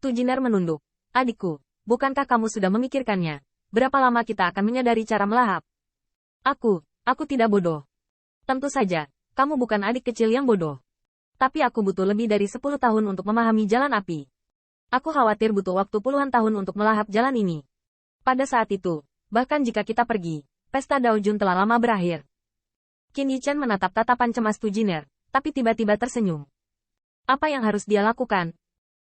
Tujiner menunduk. Adikku, bukankah kamu sudah memikirkannya? Berapa lama kita akan menyadari cara melahap? Aku tidak bodoh. Tentu saja, kamu bukan adik kecil yang bodoh. Tapi aku butuh lebih dari 10 tahun untuk memahami jalan api. Aku khawatir butuh waktu puluhan tahun untuk melahap jalan ini. Pada saat itu, bahkan jika kita pergi, pesta Daojun telah lama berakhir. Qin Yichen menatap tatapan cemas Tujiner, tapi tiba-tiba tersenyum. Apa yang harus dia lakukan?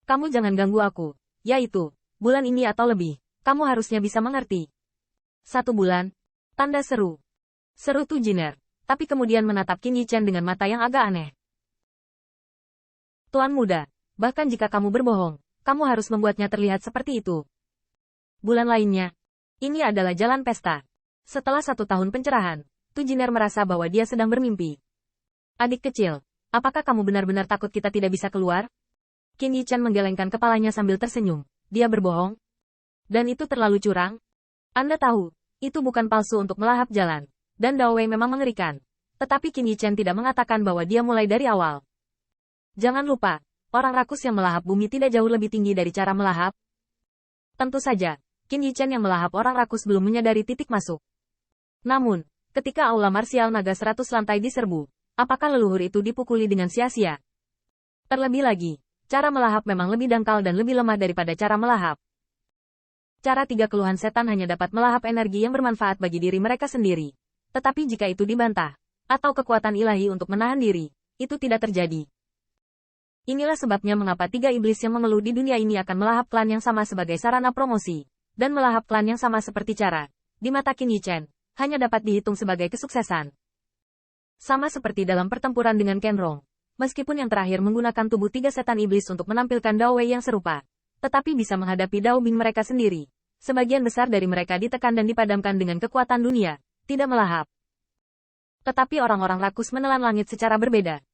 Kamu jangan ganggu aku, yaitu, bulan ini atau lebih, kamu harusnya bisa mengerti. 1 bulan? Tanda seru. Seru Tujiner, tapi kemudian menatap Qin Yichen dengan mata yang agak aneh. Tuan muda, bahkan jika kamu berbohong, kamu harus membuatnya terlihat seperti itu. Bulan lainnya, ini adalah jalan pesta. Setelah 1 tahun pencerahan, Tujiner merasa bahwa dia sedang bermimpi. Adik kecil, apakah kamu benar-benar takut kita tidak bisa keluar? Qin Yichen menggelengkan kepalanya sambil tersenyum. Dia berbohong? Dan itu terlalu curang? Anda tahu, itu bukan palsu untuk melahap jalan. Dan Dao Wei memang mengerikan. Tetapi Qin Yichen tidak mengatakan bahwa dia mulai dari awal. Jangan lupa, orang rakus yang melahap bumi tidak jauh lebih tinggi dari cara melahap. Tentu saja, Qin Yichen yang melahap orang rakus belum menyadari titik masuk. Namun, ketika aula marsial naga 100 lantai diserbu, apakah leluhur itu dipukuli dengan sia-sia? Terlebih lagi, cara melahap memang lebih dangkal dan lebih lemah daripada cara melahap. Cara 3 keluhan setan hanya dapat melahap energi yang bermanfaat bagi diri mereka sendiri. Tetapi jika itu dibantah, atau kekuatan ilahi untuk menahan diri, itu tidak terjadi. Inilah sebabnya mengapa 3 iblis yang mengeluh di dunia ini akan melahap klan yang sama sebagai sarana promosi, dan melahap klan yang sama seperti cara, di mata Qin Yichen, hanya dapat dihitung sebagai kesuksesan. Sama seperti dalam pertempuran dengan Kenrong, meskipun yang terakhir menggunakan tubuh 3 setan iblis untuk menampilkan Dao Wei yang serupa, tetapi bisa menghadapi Dao Bing mereka sendiri. Sebagian besar dari mereka ditekan dan dipadamkan dengan kekuatan dunia, tidak melahap. Tetapi orang-orang rakus menelan langit secara berbeda.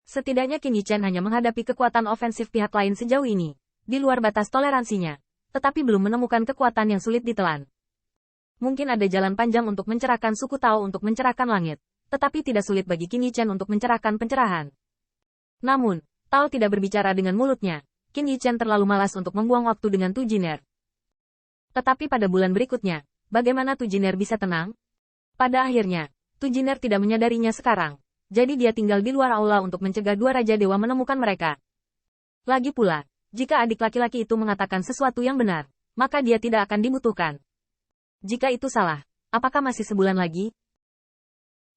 Setidaknya Qin Yichen hanya menghadapi kekuatan ofensif pihak lain sejauh ini, di luar batas toleransinya, tetapi belum menemukan kekuatan yang sulit ditelan. Mungkin ada jalan panjang untuk mencerahkan suku Tao untuk mencerahkan langit, tetapi tidak sulit bagi Qin Yichen untuk mencerahkan pencerahan. Namun, Tao tidak berbicara dengan mulutnya. Qin Yichen terlalu malas untuk membuang waktu dengan Tujiner. Tetapi pada bulan berikutnya, bagaimana Tujiner bisa tenang? Pada akhirnya, Tujiner tidak menyadarinya sekarang. Jadi dia tinggal di luar aula untuk mencegah 2 Raja Dewa menemukan mereka. Lagi pula, jika adik laki-laki itu mengatakan sesuatu yang benar, maka dia tidak akan dibutuhkan. Jika itu salah, apakah masih sebulan lagi?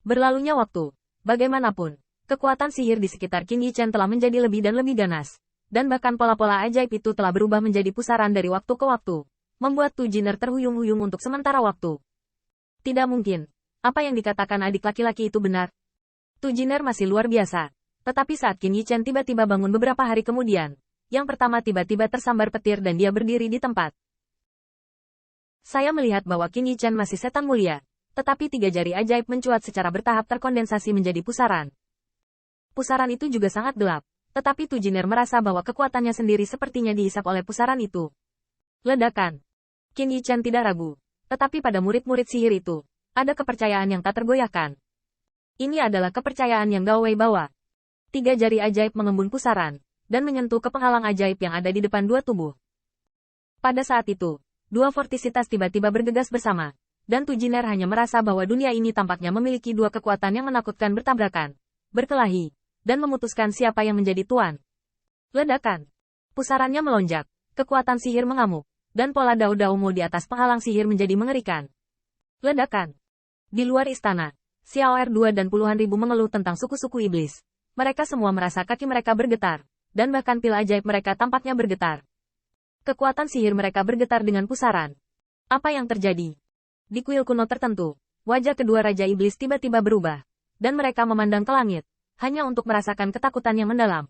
Berlalunya waktu, bagaimanapun, kekuatan sihir di sekitar Qin Yichen telah menjadi lebih dan lebih ganas. Dan bahkan pola-pola ajaib itu telah berubah menjadi pusaran dari waktu ke waktu, membuat Tujiner terhuyung-huyung untuk sementara waktu. Tidak mungkin. Apa yang dikatakan adik laki-laki itu benar? Tujiner masih luar biasa. Tetapi saat Qin Yichen tiba-tiba bangun beberapa hari kemudian, yang pertama tiba-tiba tersambar petir dan dia berdiri di tempat. Saya melihat bahwa Qin Yichen masih setan mulia, tetapi 3 jari ajaib mencuat secara bertahap terkondensasi menjadi pusaran. Pusaran itu juga sangat gelap, tetapi Tujiner merasa bahwa kekuatannya sendiri sepertinya dihisap oleh pusaran itu. Ledakan. Qin Yichen tidak ragu, tetapi pada murid-murid sihir itu, ada kepercayaan yang tak tergoyahkan. Ini adalah kepercayaan yang Dao Wei bawa. 3 jari ajaib mengembun pusaran, dan menyentuh ke penghalang ajaib yang ada di depan 2 tubuh. Pada saat itu, 2 vortisitas tiba-tiba bergegas bersama, dan Tujiner hanya merasa bahwa dunia ini tampaknya memiliki 2 kekuatan yang menakutkan bertabrakan, berkelahi, dan memutuskan siapa yang menjadi tuan. Ledakan. Pusarannya melonjak, kekuatan sihir mengamuk, dan pola Dao Mo di atas penghalang sihir menjadi mengerikan. Ledakan. Di luar istana, Xiao R2 dan puluhan ribu mengeluh tentang suku-suku iblis. Mereka semua merasa kaki mereka bergetar, dan bahkan pil ajaib mereka tampaknya bergetar. Kekuatan sihir mereka bergetar dengan pusaran. Apa yang terjadi? Di kuil kuno tertentu, wajah kedua Raja Iblis tiba-tiba berubah, dan mereka memandang ke langit, hanya untuk merasakan ketakutan yang mendalam.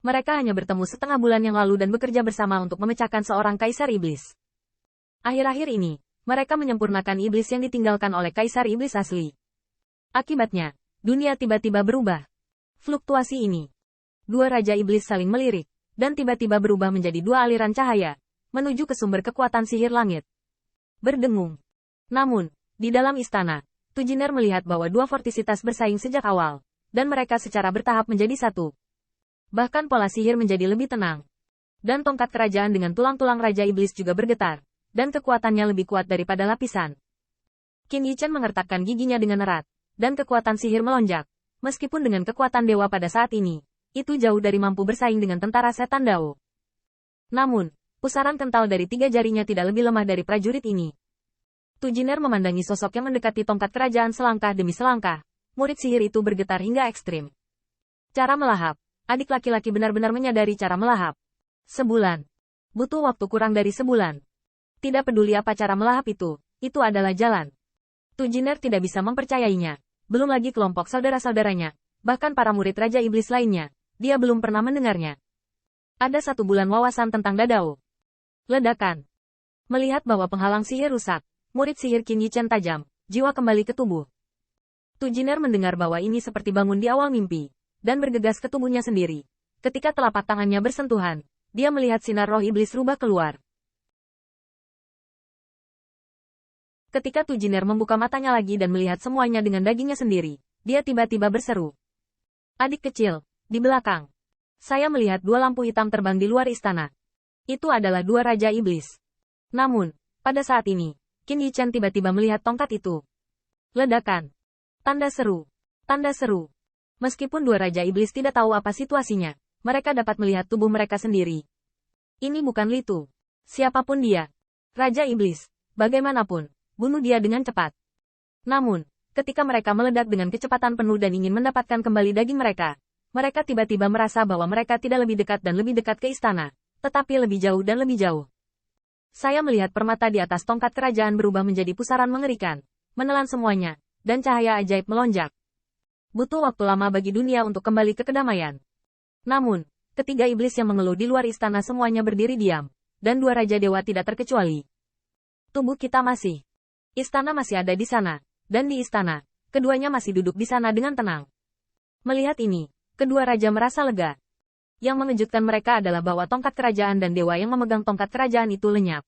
Mereka hanya bertemu setengah bulan yang lalu dan bekerja bersama untuk memecahkan seorang Kaisar Iblis. Akhir-akhir ini, mereka menyempurnakan iblis yang ditinggalkan oleh Kaisar Iblis asli. Akibatnya, dunia tiba-tiba berubah. Fluktuasi ini. 2 Raja Iblis saling melirik, dan tiba-tiba berubah menjadi 2 aliran cahaya, menuju ke sumber kekuatan sihir langit. Berdengung. Namun, di dalam istana, Tujiner melihat bahwa 2 vortisitas bersaing sejak awal, dan mereka secara bertahap menjadi satu. Bahkan pola sihir menjadi lebih tenang. Dan tongkat kerajaan dengan tulang-tulang Raja Iblis juga bergetar, dan kekuatannya lebih kuat daripada lapisan. Qin Yichen mengertakkan giginya dengan erat, dan kekuatan sihir melonjak. Meskipun dengan kekuatan dewa pada saat ini, itu jauh dari mampu bersaing dengan tentara setan Dao. Namun, pusaran kental dari 3 jarinya tidak lebih lemah dari prajurit ini. Tu Jiner memandangi sosok yang mendekati tongkat kerajaan selangkah demi selangkah. Murid sihir itu bergetar hingga ekstrim. Cara melahap. Adik laki-laki benar-benar menyadari cara melahap. Sebulan. Butuh waktu kurang dari sebulan. Tidak peduli apa cara melahap itu adalah jalan. Tu Jiner tidak bisa mempercayainya. Belum lagi kelompok saudara-saudaranya, bahkan para murid Raja Iblis lainnya, dia belum pernah mendengarnya. Ada 1 bulan wawasan tentang Dadao. Ledakan. Melihat bahwa penghalang sihir rusak, murid sihir Qin Yichen tajam, jiwa kembali ke tubuh. Tu Jiner mendengar bahwa ini seperti bangun di awal mimpi, dan bergegas ke tubuhnya sendiri. Ketika telapak tangannya bersentuhan, dia melihat sinar roh iblis rubah keluar. Ketika Tu Jiner membuka matanya lagi dan melihat semuanya dengan dagingnya sendiri, dia tiba-tiba berseru. Adik kecil, di belakang. Saya melihat 2 lampu hitam terbang di luar istana. Itu adalah 2 Raja Iblis. Namun, pada saat ini, Qin Yichen tiba-tiba melihat tongkat itu. Ledakan. Tanda seru. Tanda seru. Meskipun 2 Raja Iblis tidak tahu apa situasinya, mereka dapat melihat tubuh mereka sendiri. Ini bukan Litu. Siapapun dia. Raja Iblis. Bagaimanapun, bunuh dia dengan cepat. Namun, ketika mereka meledak dengan kecepatan penuh dan ingin mendapatkan kembali daging mereka tiba-tiba merasa bahwa mereka tidak lebih dekat dan lebih dekat ke istana, tetapi lebih jauh dan lebih jauh. Saya melihat permata di atas tongkat kerajaan berubah menjadi pusaran mengerikan, menelan semuanya, dan cahaya ajaib melonjak. Butuh waktu lama bagi dunia untuk kembali ke kedamaian. Namun, ketiga iblis yang mengeluh di luar istana semuanya berdiri diam, dan 2 Raja Dewa tidak terkecuali. Tubuh kita masih. Istana masih ada di sana, dan di istana, keduanya masih duduk di sana dengan tenang. Melihat ini, kedua raja merasa lega. Yang mengejutkan mereka adalah bahwa tongkat kerajaan dan dewa yang memegang tongkat kerajaan itu lenyap.